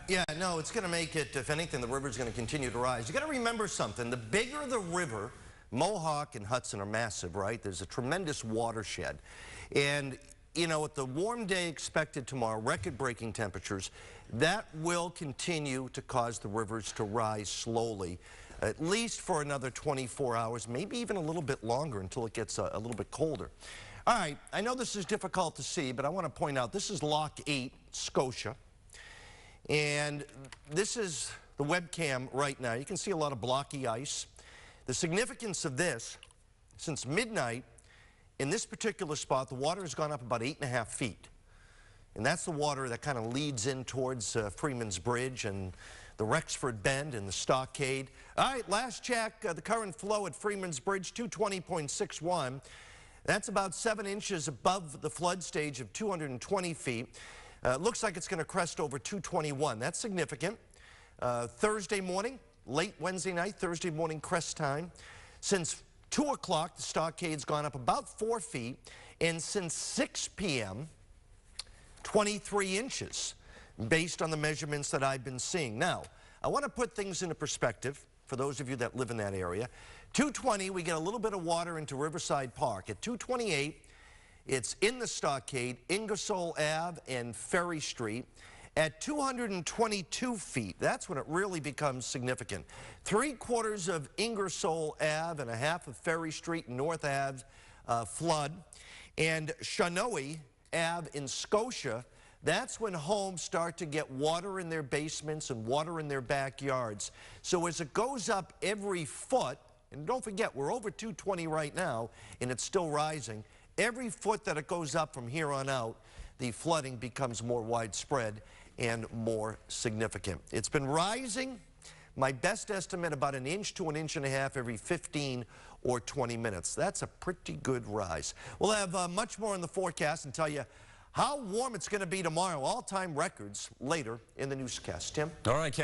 Yeah, no, it's going to make it, if anything, the river's going to continue to rise. You got to remember something. The bigger the river, Mohawk and Hudson are massive, right? There's a tremendous watershed. And, you know, with the warm day expected tomorrow, record-breaking temperatures, that will continue to cause the rivers to rise slowly, at least for another 24 hours, maybe even a little bit longer until it gets a little bit colder. All right, I know this is difficult to see, but I want to point out this is Lock 8, Scotia. And this is the webcam right now. You can see a lot of blocky ice. The significance of this, since midnight, in this particular spot, the water has gone up about 8.5 feet. And that's the water that kind of leads in towards Freeman's Bridge and the Rexford Bend and the Stockade. All right, last check, the current flow at Freeman's Bridge, 220.61. That's about 7 inches above the flood stage of 220 feet. Looks like it's going to crest over 221. That's significant. Thursday morning, late Wednesday night, Thursday morning crest time. Since 2 o'clock, the stockade's gone up about 4 feet. And since 6 p.m., 23 inches, based on the measurements that I've been seeing. Now, I want to put things into perspective for those of you that live in that area. 220, we get a little bit of water into Riverside Park. At 228, it's in the Stockade, Ingersoll Ave and Ferry Street. At 222 feet, that's when it really becomes significant. 3/4 of Ingersoll Ave and a half of Ferry Street and North Ave flood. And Shanoe Ave in Scotia, that's when homes start to get water in their basements and water in their backyards. So as it goes up every foot, and don't forget, we're over 220 right now, and it's still rising. Every foot that it goes up from here on out, the flooding becomes more widespread and more significant. It's been rising, my best estimate, about 1 inch to 1.5 inches every 15 or 20 minutes. That's a pretty good rise. We'll have much more in the forecast and tell you how warm it's going to be tomorrow. All-time records later in the newscast. Tim? All right, Ken.